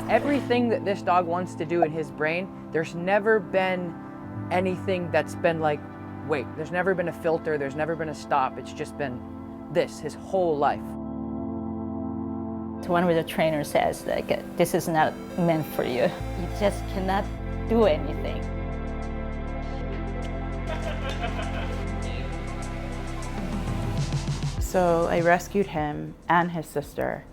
Everything that this dog wants to do in his brain, there's never been anything that's been like, wait, there's never been a filter, there's never been a stop. It's just been this his whole life. One of the trainers says, like, this is not meant for you. You just cannot do anything. So I rescued him and his sister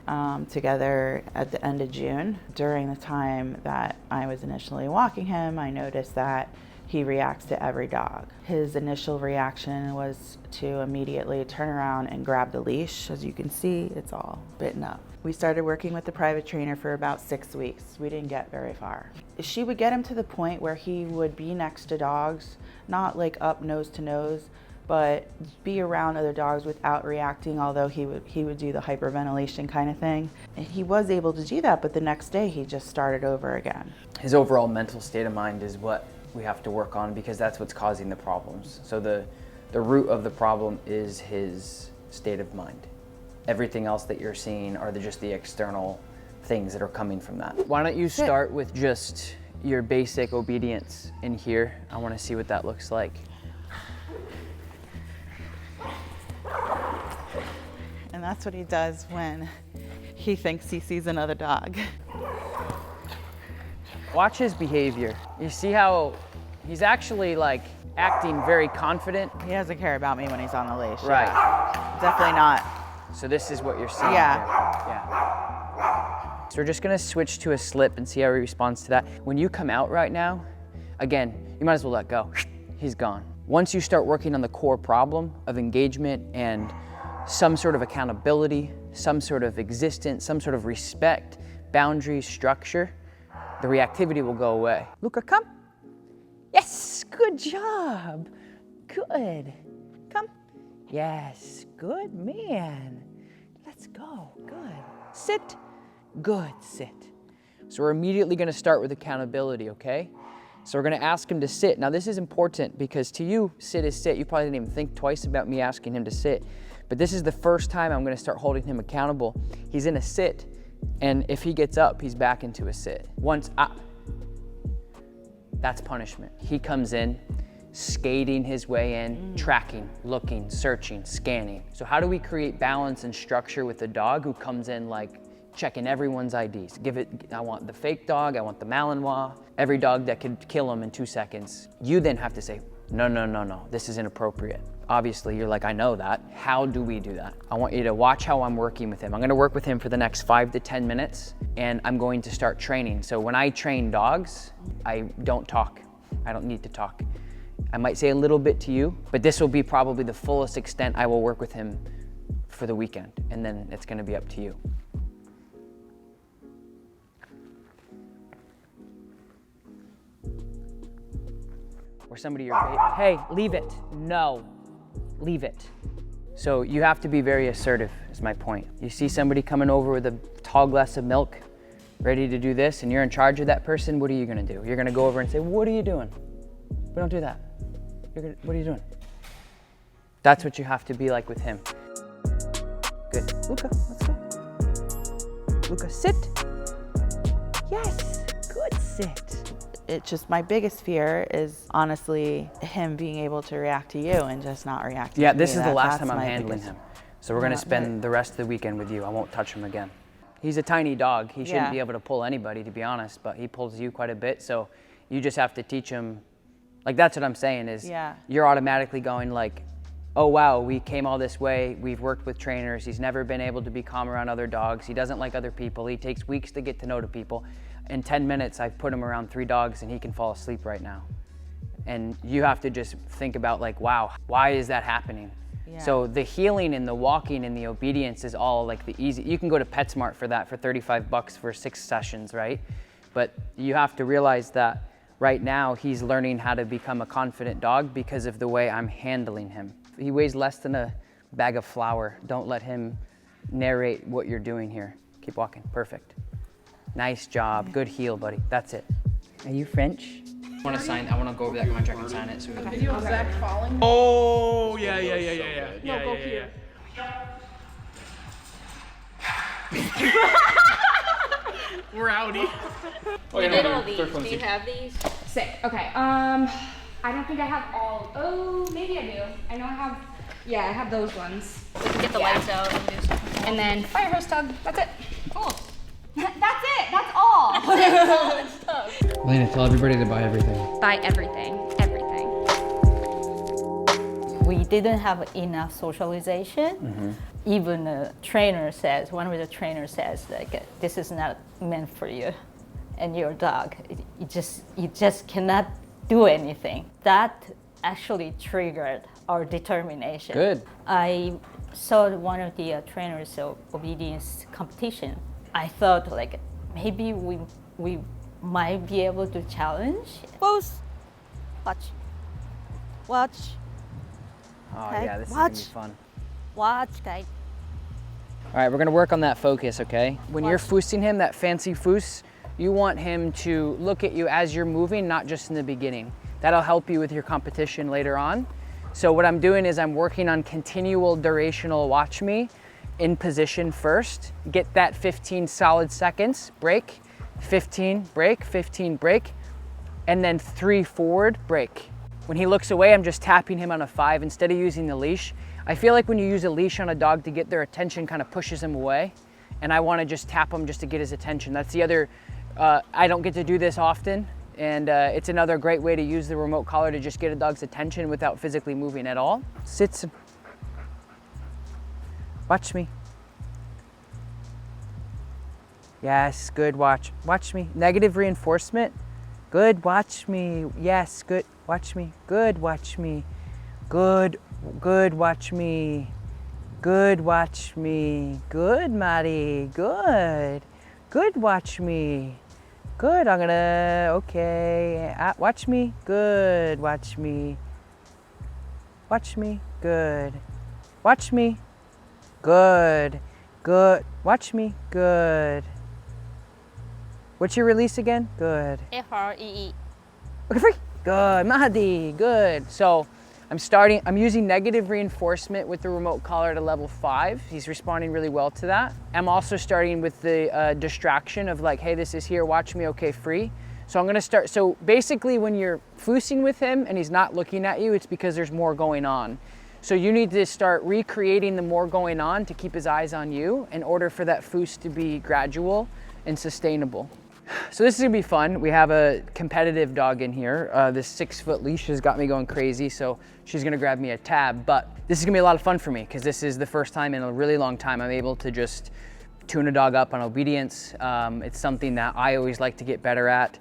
together at the end of June. During the time that I was initially walking him, I noticed that he reacts to every dog. His initial reaction was to immediately turn around and grab the leash. As you can see, it's all bitten up. We started working with the private trainer for about 6 weeks. We didn't get very far. She would get him to the point where he would be next to dogs, not like up nose to nose, but be around other dogs without reacting, although he would do the hyperventilation kind of thing. And he was able to do that, but the next day he just started over again. His overall mental state of mind is what we have to work on, because that's what's causing the problems. So the root of the problem is his state of mind. Everything else that you're seeing are just the external things that are coming from that. Why don't you start with just your basic obedience in here? I want to see what that looks like. And that's what he does when he thinks he sees another dog. Watch his behavior. You see how he's actually like acting very confident? He doesn't care about me when he's on the leash. Right. Yeah. Definitely not. So this is what you're seeing Yeah. here. Yeah. So we're just gonna switch to a slip and see how he responds to that. When you come out right now, again, you might as well let go. He's gone. Once you start working on the core problem of engagement and some sort of accountability, some sort of existence, some sort of respect, boundaries, structure, the reactivity will go away. Luca, come. Yes, good job. Good. Come. Yes, good man. Let's go, good. Sit, good, sit. So we're immediately gonna start with accountability, okay? So we're gonna ask him to sit. Now this is important because to you, sit is sit. You probably didn't even think twice about me asking him to sit. But this is the first time I'm gonna start holding him accountable. He's in a sit, and if he gets up, he's back into a sit. Once up, that's punishment. He comes in, skating his way in, tracking, looking, searching, scanning. So how do we create balance and structure with a dog who comes in like checking everyone's IDs? I want the fake dog, I want the Malinois, every dog that could kill him in 2 seconds. You then have to say, no, no, no, no, this is inappropriate. Obviously, you're like, I know that. How do we do that? I want you to watch how I'm working with him. I'm gonna work with him for the next 5 to 10 minutes, and I'm going to start training. So when I train dogs, I don't talk. I don't need to talk. I might say a little bit to you, but this will be probably the fullest extent I will work with him for the weekend, and then it's gonna be up to you. Or somebody hey, leave it. No, leave it. So you have to be very assertive, is my point. You see somebody coming over with a tall glass of milk, ready to do this, and you're in charge of that person, what are you gonna do? You're gonna go over and say, what are you doing? We don't do that. What are you doing? That's what you have to be like with him. Good. Luca, let's go. Luca, sit. Yes, good sit. It's just my biggest fear is honestly him being able to react to you and just not reacting to me. Yeah, this is the last time I'm handling him. So we're gonna Yeah, spend the rest of the weekend with you. I won't touch him again. He's a tiny dog. He shouldn't be able to pull anybody, to be honest, but he pulls you quite a bit. So you just have to teach him. Like, that's what I'm saying is you're automatically going like, oh wow, we came all this way. We've worked with trainers. He's never been able to be calm around other dogs. He doesn't like other people. He takes weeks to get to know the people. In 10 minutes, I've put him around 3 dogs and he can fall asleep right now. And you have to just think about like, wow, why is that happening? Yeah. So the healing and the walking and the obedience is all like the easy. You can go to PetSmart for that for $35 for 6 sessions, right? But you have to realize that right now he's learning how to become a confident dog because of the way I'm handling him. He weighs less than a bag of flour. Don't let him narrate what you're doing here. Keep walking, perfect. Nice job, good heel, buddy. That's it. Are you French? I want to go over that contract and sign it. So Video of Zach falling. Oh, yeah. No, go here. We're outie. You did all these. Do you have these? Sick. Okay. I don't think I have all. Oh, maybe I do. I know I have. Yeah, I have those ones. We can get the lights out and do something. And then fire hose tug. That's it. Cool. That's it. That's all. Elena, tell everybody to buy everything. Buy everything. Everything. We didn't have enough socialization. Even the trainer says, one of the trainers says, like, this is not meant for you and your dog. You just cannot do anything. That actually triggered our determination. Good. I saw one of the trainers' obedience competition. I thought, like, maybe we might be able to challenge. Both. Watch. Oh Okay, yeah, this is watch. gonna be fun. Watch, guys. All right, we're gonna work on that focus, okay? When you're foosing him, that fancy foos, you want him to look at you as you're moving, not just in the beginning. That'll help you with your competition later on. So what I'm doing is I'm working on continual durational watch me in position first. Get that 15 solid seconds, break, 15, break, 15, break, and then 3 forward, break. When he looks away, I'm just tapping him on a 5 instead of using the leash. I feel like when you use a leash on a dog to get their attention, kind of pushes him away. And I want to just tap him just to get his attention. That's the other, I don't get to do this often. And it's another great way to use the remote collar to just get a dog's attention without physically moving at all. Sit. Watch me. Yes, good, watch. Watch me. Negative reinforcement. Good, watch me. Yes, good, watch me. Good, watch me. Good, good, watch me. Good, watch me. Good, Maddie. Good. Good, watch me. Good, I'm gonna, okay. Watch me. Good, watch me. Watch me. Good. Watch me. Good. Good. Watch me. Good. What's your release again? Good. FREE. Okay, free. Good, Mahdi, good. So I'm using negative reinforcement with the remote collar at a level 5. He's responding really well to that. I'm also starting with the distraction of like, hey, this is here, watch me, okay, free. So I'm gonna start, so basically when you're foosing with him and he's not looking at you, it's because there's more going on. So you need to start recreating the more going on to keep his eyes on you in order for that foos to be gradual and sustainable. So this is gonna be fun. We have a competitive dog in here. This 6-foot leash has got me going crazy, so she's gonna grab me a tab, but this is gonna be a lot of fun for me because this is the first time in a really long time I'm able to just tune a dog up on obedience. It's something that I always like to get better at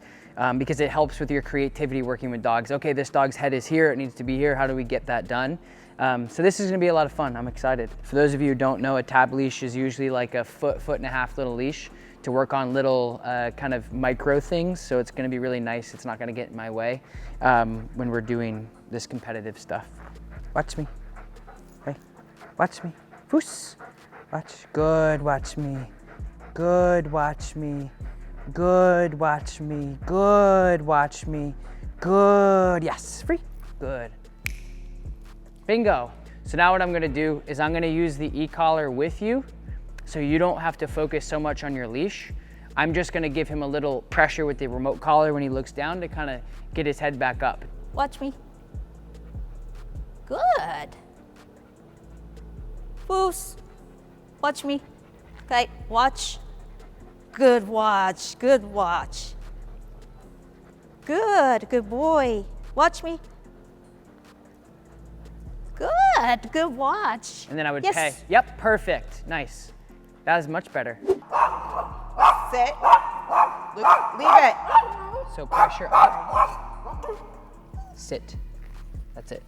because it helps with your creativity working with dogs. Okay, this dog's head is here, it needs to be here, how do we get that done? So this is gonna be a lot of fun, I'm excited. For those of you who don't know, a tab leash is usually like a foot and a half little leash to work on little kind of micro things. So it's gonna be really nice. It's not gonna get in my way when we're doing this competitive stuff. Watch me, okay? Watch me, foos. Watch, good, watch me. Good, watch me. Good, watch me. Good, watch me. Good, yes, free, good. Bingo. So now what I'm gonna do is I'm gonna use the e-collar with you so you don't have to focus so much on your leash. I'm just gonna give him a little pressure with the remote collar when he looks down to kind of get his head back up. Watch me. Good. Foos. Watch me. Okay, watch. Good watch, good watch. Good boy. Watch me. Good watch. And then I would Yes. pay. Yep, perfect, nice. That is much better. Sit. Leave it. So pressure up, sit, that's it.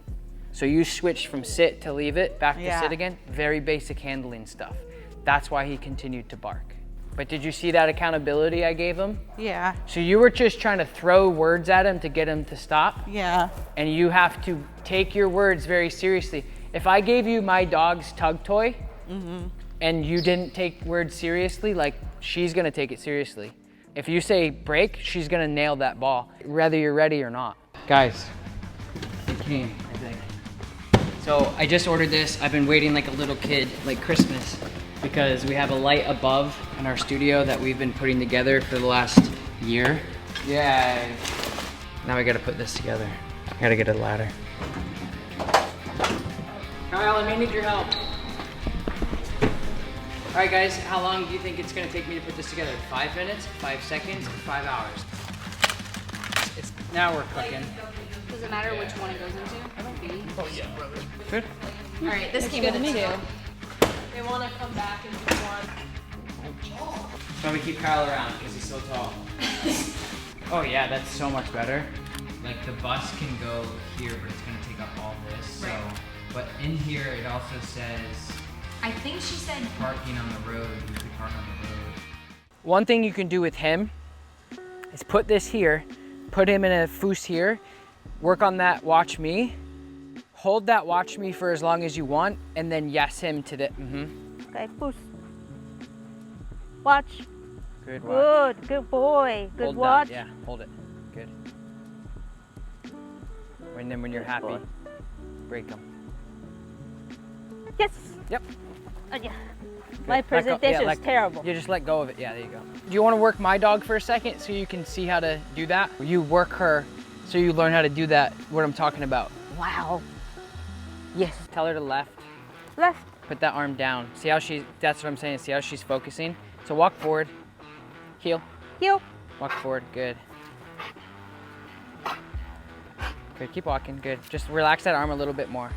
So you switch from sit to leave it, back to Yeah. sit again. Very basic handling stuff. That's why he continued to bark. But did you see that accountability I gave him? Yeah. So you were just trying to throw words at him to get him to stop. Yeah. And you have to take your words very seriously. If I gave you my dog's tug toy and you didn't take words seriously, like she's gonna take it seriously. If you say break, she's gonna nail that ball, whether you're ready or not. Guys, it came, I think. So I just ordered this. I've been waiting like a little kid, like Christmas. because we have a light above in our studio that we've been putting together for the last year. Yay. Now we gotta put this together. I gotta get a ladder. Kyle, I may need your help. All right guys, how long do you think it's gonna take me to put this together? 5 minutes, 5 seconds, 5 hours? Now we're cooking. Does it matter which one it goes into? B. Oh yeah, brother. Good. All right, this came in a 2. They want to come back and do one. So we keep Kyle around because he's so tall. Oh yeah, that's so much better. Like the bus can go here, but it's gonna take up all this. So, but in here it also says. I think she said Parking on the road. You can park on the road. One thing you can do with him is put this here, put him in a foose here, work on that watch me, hold that watch me for as long as you want, and then yes him to the, Okay, push. Watch. Good watch. Good boy. Good Hold watch. that, yeah, hold it. Good. And then when you're happy, break them. Yes. Yep. Yeah. My Let go- presentation yeah, is terrible. You just let go of it. Yeah, there you go. Do you want to work my dog for a second so you can see how to do that? You work her so you learn how to do that, what I'm talking about. Wow. Yes. Tell her to left. Left. Put that arm down. See how that's what I'm saying. See how she's focusing? So walk forward. Heel. Heel. Walk forward. Good. Good. Keep walking. Good. Just relax that arm a little bit more.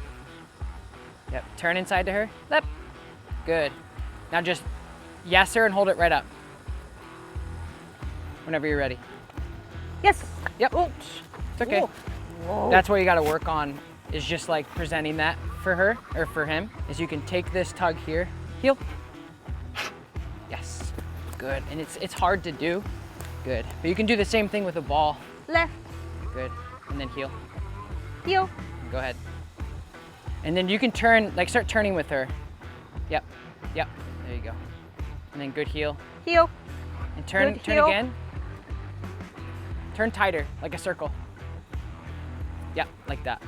Yep. Turn inside to her. Left. Good. Now just yes her and hold it right up. Whenever you're ready. Yes. Yep. Oops. It's okay. Whoa. That's what you got to work on, is just like presenting that for her or for him, is you can take this tug here, heel. Yes. Good. And it's hard to do. Good. But you can do the same thing with a ball. Left. Good. And then heel. Heel. Go ahead. And then you can turn, like start turning with her. Yep. Yep. There you go. And then good heel. Heel. And turn Good turn heel. again. Turn tighter, like a circle. Yep, like that.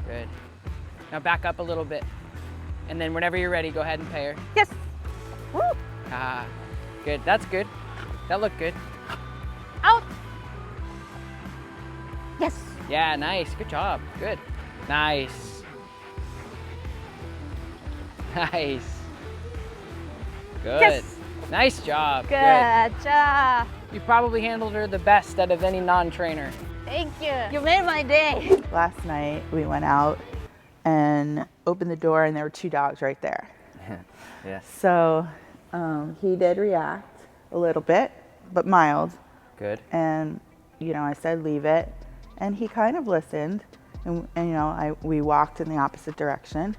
Good. Now back up a little bit. And then whenever you're ready, go ahead and pay her. Yes. Woo. Ah, good. That's good. That looked good. Out. Yes. Yeah, nice. Good job. Good. Nice. Nice. Good. Yes. Nice job. Good job. You probably handled her the best out of any non-trainer. Thank you. You made my day. Last night we went out and opened the door and there were 2 dogs right there. Yes. So he did react a little bit, but mild. Good. And you know, I said leave it, and he kind of listened, and you know, we walked in the opposite direction.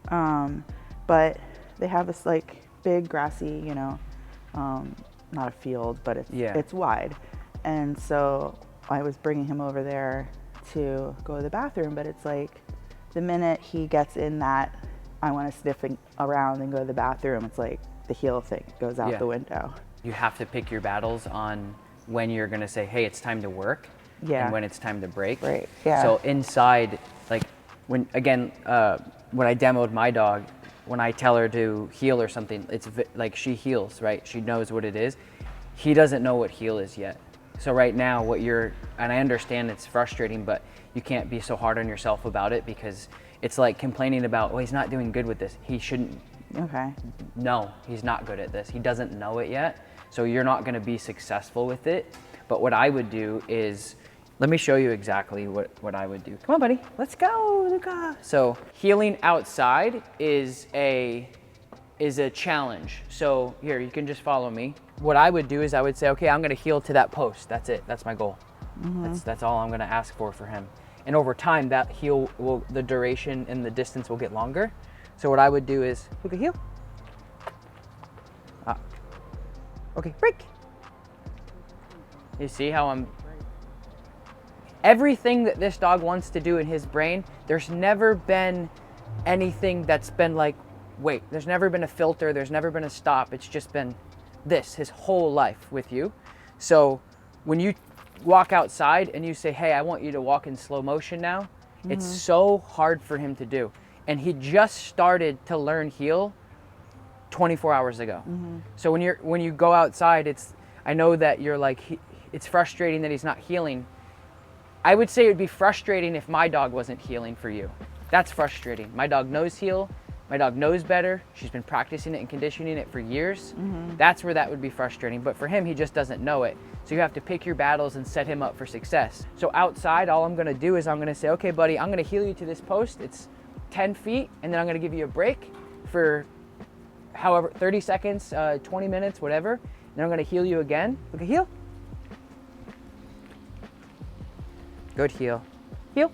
But they have this like big grassy, you know, not a field, but it's wide. And so I was bringing him over there to go to the bathroom, but it's like the minute he gets in that, I want to sniff around and go to the bathroom, it's like the heel thing goes out the window. You have to pick your battles on when you're gonna say, hey, it's time to work, and when it's time to break. Right, yeah. So inside, like when I demoed my dog, when I tell her to heel or something, it's like she heels, right? She knows what it is. He doesn't know what heel is yet. So right now, and I understand it's frustrating, but you can't be so hard on yourself about it, because it's like complaining about, oh, he's not doing good with this. He shouldn't. Okay. No, he's not good at this. He doesn't know it yet. So you're not gonna be successful with it. But what I would do is, let me show you exactly what I would do. Come on, buddy, let's go, Luca. So heeling outside is a challenge. So here, you can just follow me. What I would do is I would say, okay, I'm gonna heel to that post. That's it, that's my goal. That's all I'm gonna ask for him. And over time, that heel the duration and the distance will get longer. So what I would do is, Luca, heel. Okay, break. You see how everything that this dog wants to do in his brain, there's never been anything that's been like, wait, there's never been a filter, there's never been a stop. It's just been this his whole life with you. So when you walk outside and you say, hey, I want you to walk in slow motion now, it's so hard for him to do. And he just started to learn heel 24 hours ago. So when you go outside, I know that you're like, it's frustrating that he's not healing. I would say it would be frustrating if my dog wasn't healing for you. That's frustrating. My dog knows heel. My dog knows better. She's been practicing it and conditioning it for years. That's where that would be frustrating. But for him, he just doesn't know it. So you have to pick your battles and set him up for success. So outside, all I'm gonna do is I'm gonna say, okay, buddy, I'm gonna heel you to this post. It's 10 feet, and then I'm gonna give you a break for however, 30 seconds, 20 minutes, whatever. And then I'm gonna heel you again. Look at heel. Good, heel. Heel.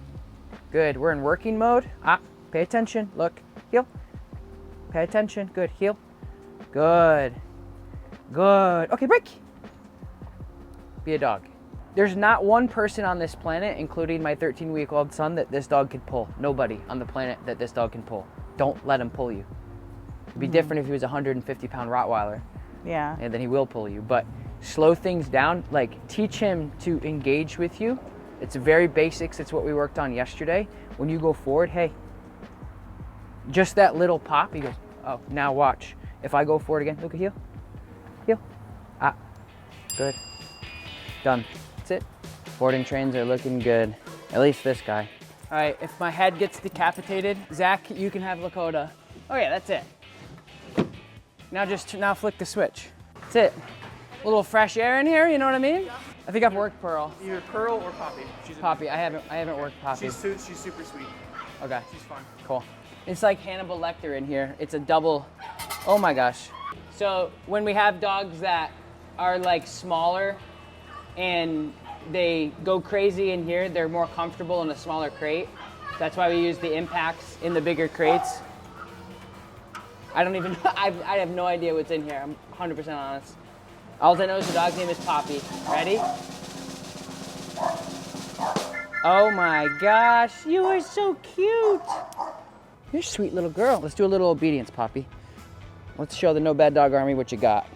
Good, we're in working mode. Pay attention, look, heel. Pay attention, good, heel. Good, good. Okay, break. Be a dog. There's not one person on this planet, including my 13-week-old son, that this dog could pull. Nobody on the planet that this dog can pull. Don't let him pull you. It'd be different if he was a 150-pound Rottweiler. Yeah. And then he will pull you. But slow things down, like teach him to engage with you. It's very basics. It's what we worked on yesterday. When you go forward, hey, just that little pop. He goes, oh, now watch. If I go forward again, look at heel. Heel. Good. Done. That's it. Boarding trains are looking good. At least this guy. All right, if my head gets decapitated, Zach, you can have Lakota. Oh yeah, that's it. Now flick the switch. That's it. A little fresh air in here, you know what I mean? I think I've worked Pearl. Either Pearl or Poppy. She's Poppy, I haven't worked Poppy. She's super sweet. Okay. She's fun. Cool. It's like Hannibal Lecter in here. It's a double, oh my gosh. So when we have dogs that are like smaller and they go crazy in here, they're more comfortable in a smaller crate. That's why we use the impacts in the bigger crates. I don't even, I have no idea what's in here. I'm 100% honest. All I know is the dog's name is Poppy. Ready? Oh my gosh, you are so cute. You're a sweet little girl. Let's do a little obedience, Poppy. Let's show the No Bad Dog Army what you got.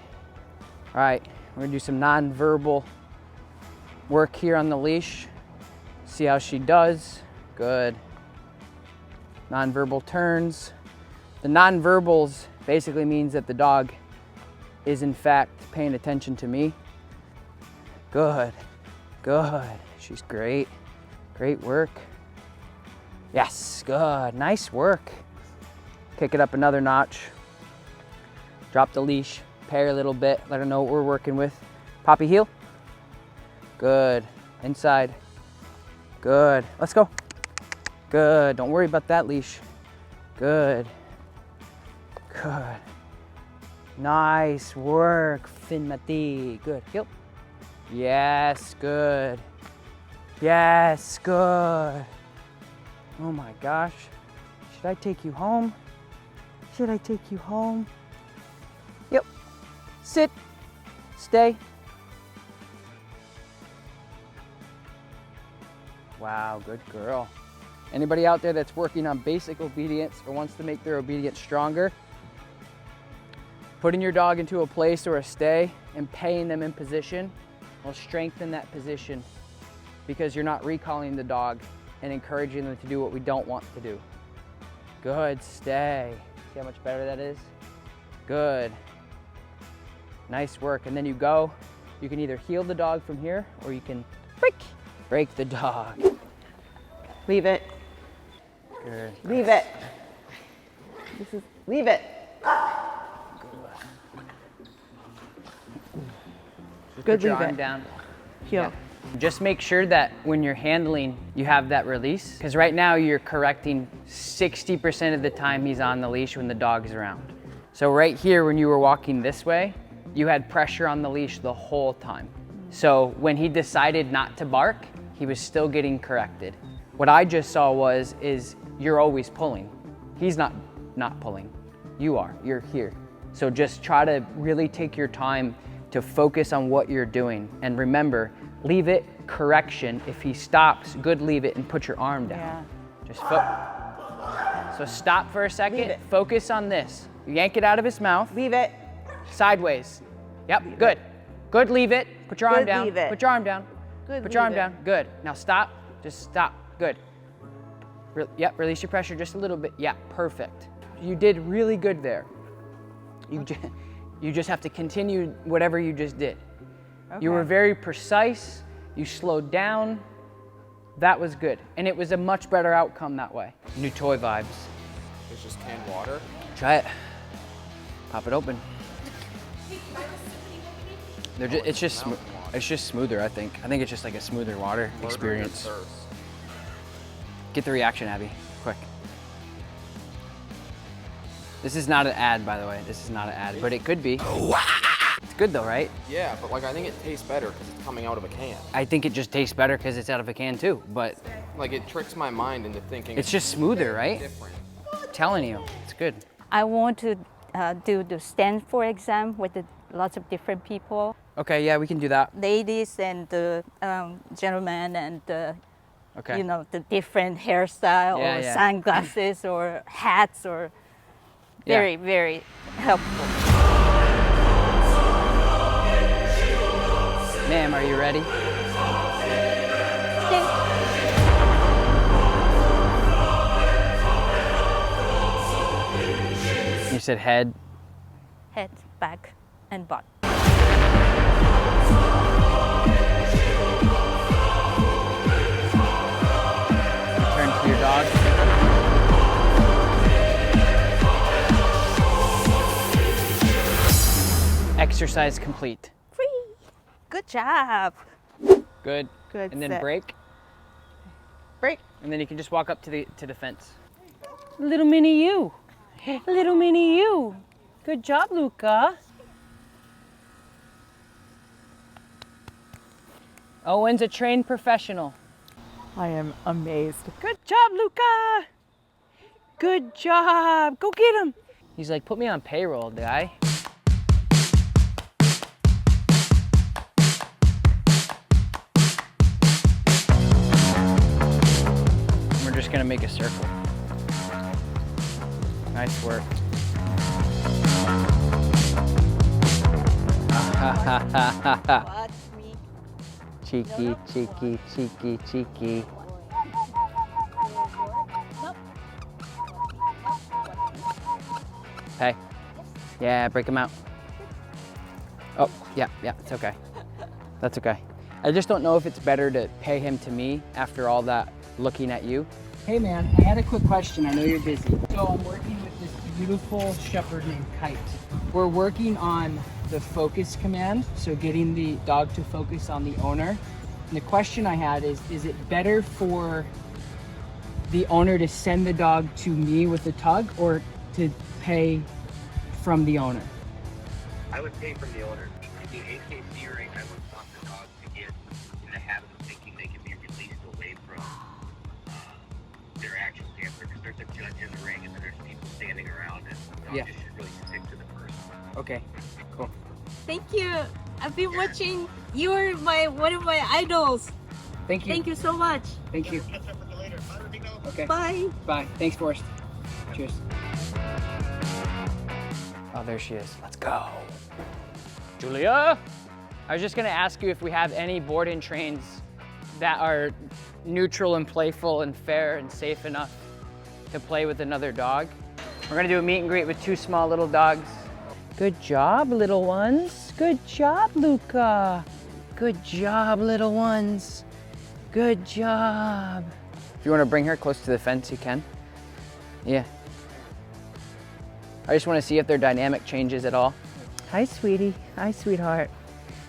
All right, we're gonna do some non-verbal work here on the leash. See how she does. Good. Non-verbal turns. The non-verbals basically means that the dog is in fact paying attention to me. Good, good. She's great. Great work. Yes, good, nice work. Kick it up another notch. Drop the leash, pay her a little bit, let her know what we're working with. Poppy heel. Good, inside. Good, let's go. Good, don't worry about that leash. Good, good. Nice work, Finmati. Good, heel. Yes, good. Yes, good. Oh my gosh. Should I take you home? Should I take you home? Yep. Sit. Stay. Wow, good girl. Anybody out there that's working on basic obedience or wants to make their obedience stronger, putting your dog into a place or a stay and paying them in position will strengthen that position, because you're not recalling the dog and encouraging them to do what we don't want to do. Good, stay. See how much better that is? Good. Nice work. And then you go, you can either heel the dog from here or you can break the dog. Leave it. Good. Leave it. Leave it. Good, Put your leave arm it. down. Heel. Yeah. Just make sure that when you're handling, you have that release. Because right now you're correcting 60% of the time he's on the leash when the dog is around. So right here, when you were walking this way, you had pressure on the leash the whole time. So when he decided not to bark, he was still getting corrected. What I just saw is you're always pulling. He's not pulling. You are, you're here. So just try to really take your time to focus on what you're doing. And remember, leave it, correction. If he stops, good, leave it, and put your arm down. Yeah. Just so stop for a second, focus on this. Yank it out of his mouth. Leave it. Sideways. Yep, Leave good. Good, leave it. Put your arm Good, down. leave it. Put your arm down. Good, Put your arm leave it. down. Good. Now stop. Just stop. Good. Yep, release your pressure just a little bit. Yeah, perfect. You did really good there. You just have to continue whatever you just did. Okay. You were very precise, you slowed down. That was good. And it was a much better outcome that way. New toy vibes. It's just canned water. Try it. Pop it open. It's just smoother, I think. I think it's just like a smoother water experience. Get the reaction, Abby, quick. This is not an ad, by the way. This is not an ad, but it could be. It's good though, right? Yeah, but like I think it tastes better because it's coming out of a can. I think it just tastes better because it's out of a can too, but Like it tricks my mind into thinking it's just smoother, right? different. I'm telling you, it's good. I want to do the Stanford exam with lots of different people, Okay, yeah, we can do that. ladies and the gentlemen, and Okay. you know, the different hairstyle Yeah, or yeah. sunglasses or hats or Yeah. very, very helpful. Ma'am, are you ready? You said head. Head, back, and butt. Turn to your dog. Exercise complete. Free. Good job. Good. Good And then sit. break. Break. And then you can just walk up to the fence. Little mini you. Little mini you. Good job, Luca. Owen's a trained professional. I am amazed. Good job, Luca. Good job. Go get him. He's like, put me on payroll, guy. We're just gonna make a circle. Nice work. Watch me. Cheeky, cheeky, cheeky, cheeky. Hey. Yeah, break him out. Oh, yeah, it's okay. That's okay. I just don't know if it's better to pay him to me after all that looking at you. Hey man, I had a quick question. I know you're busy. So I'm working with this beautiful shepherd named Kite. We're working on the focus command, so getting the dog to focus on the owner. And the question I had is it better for the owner to send the dog to me with a tug or to pay from the owner? I would pay from the owner. In the AKC ring, I would want the dog to get in the habit of thinking they can be released away from their actual handler, because there's a judge in the ring and then there's people standing around, and the dog Yeah. just should really stick to the person. Okay, cool. Thank you. I've been watching. You're one of my idols. Thank you. Thank you so much. Thank you. Catch up with you later. Bye, Rodrigo. Okay. Bye. Bye. Thanks, Forrest. Cheers. Oh, there she is. Let's go. Julia? I was just gonna ask you if we have any board and trains that are neutral and playful and fair and safe enough to play with another dog. We're gonna do a meet and greet with two small little dogs. Good job, little ones. Good job, Luca. Good job, little ones. Good job. If you wanna bring her close to the fence, you can. Yeah. I just want to see if their dynamic changes at all. Hi, sweetie. Hi, sweetheart.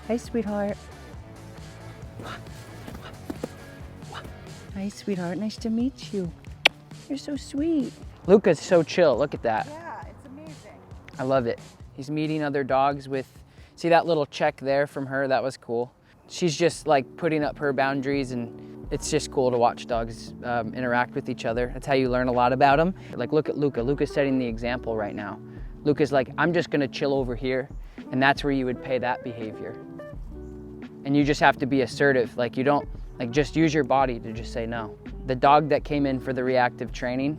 Hi, sweetheart. Hi, sweetheart. Nice to meet you. You're so sweet. Luca's so chill. Look at that. Yeah, it's amazing. I love it. He's meeting other dogs with, see that little check there from her? That was cool. She's just like putting up her boundaries, and it's just cool to watch dogs interact with each other. That's how you learn a lot about them. Like look at Luca. Luca's setting the example right now. Luca's like, I'm just gonna chill over here, and that's where you would pay that behavior. And you just have to be assertive. Like you don't, like just use your body to just say no. The dog that came in for the reactive training,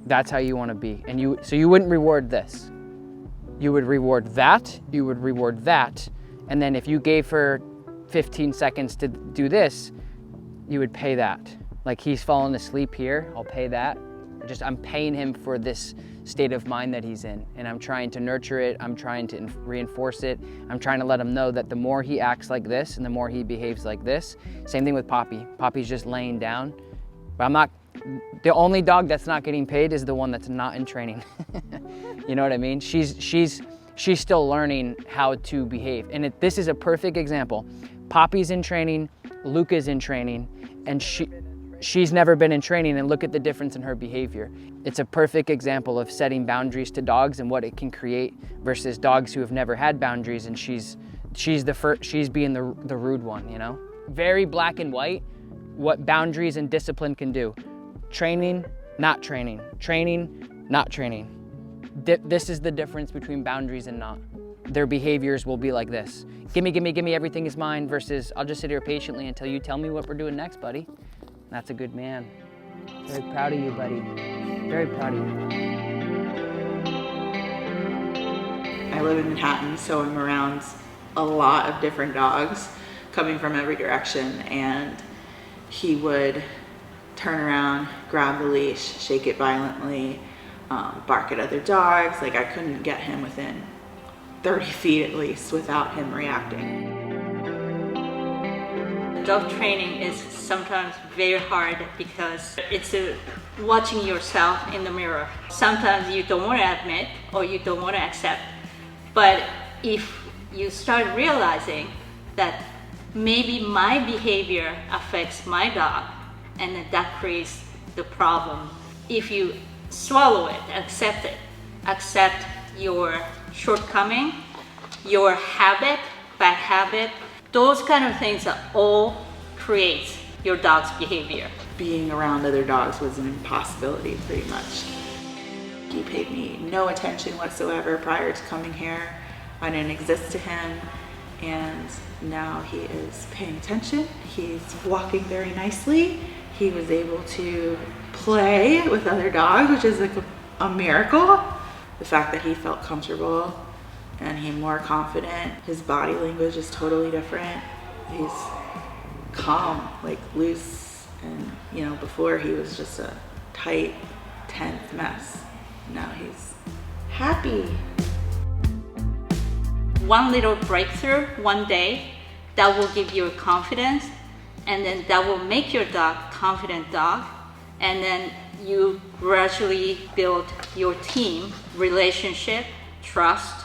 that's how you wanna be. And so you wouldn't reward this. You would reward that, you would reward that, and then if you gave her 15 seconds to do this, you would pay that. Like he's falling asleep here, I'll pay that. I'm paying him for this state of mind that he's in. And I'm trying to nurture it, I'm trying to reinforce it, I'm trying to let him know that the more he acts like this and the more he behaves like this. Same thing with Poppy. Poppy's just laying down, but the only dog that's not getting paid is the one that's not in training. You know what I mean? She's still learning how to behave. And this is a perfect example. Poppy's in training, Luca's in training, and she's never been in training, and look at the difference in her behavior. It's a perfect example of setting boundaries to dogs and what it can create versus dogs who have never had boundaries, and she's being the rude one, you know? Very black and white, what boundaries and discipline can do. Training, not training. Training, not training. This is the difference between boundaries and not. Their behaviors will be like this. Gimme, gimme, gimme, everything is mine, versus I'll just sit here patiently until you tell me what we're doing next, buddy. That's a good man. Very proud of you, buddy. Very proud of you. I live in Manhattan, so I'm around a lot of different dogs coming from every direction, and he would turn around, grab the leash, shake it violently, bark at other dogs. Like, I couldn't get him within 30 feet at least without him reacting. Dog training is sometimes very hard because it's watching yourself in the mirror. Sometimes you don't want to admit or you don't want to accept. But if you start realizing that maybe my behavior affects my dog, and that creates the problem. If you swallow it, accept your shortcoming, your habit, bad habit, those kind of things that all create your dog's behavior. Being around other dogs was an impossibility pretty much. He paid me no attention whatsoever prior to coming here. I didn't exist to him, and now he is paying attention. He's walking very nicely. He was able to play with other dogs, which is like a miracle. The fact that he felt comfortable and he's more confident. His body language is totally different. He's calm, like loose, and you know, before he was just a tight, tense mess. Now he's happy. One little breakthrough one day that will give you confidence, and then that will make your dog a confident dog, and then you gradually build your team, relationship, trust,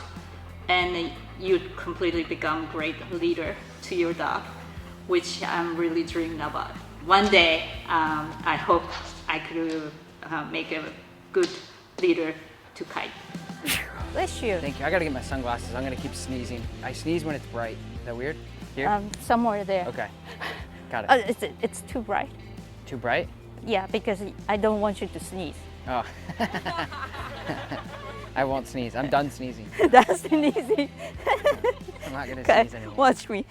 and then you completely become a great leader to your dog, which I'm really dreaming about. One day, I hope I could make a good leader to Kite. Bless you. Thank you. I gotta get my sunglasses. I'm gonna keep sneezing. I sneeze when it's bright. Is that weird? Here? Somewhere there. Okay. Got it. It's too bright. Too bright? Yeah, because I don't want you to sneeze. Oh. I won't sneeze. I'm done sneezing. That's sneezing. I'm not gonna Okay, sneeze anymore. watch me.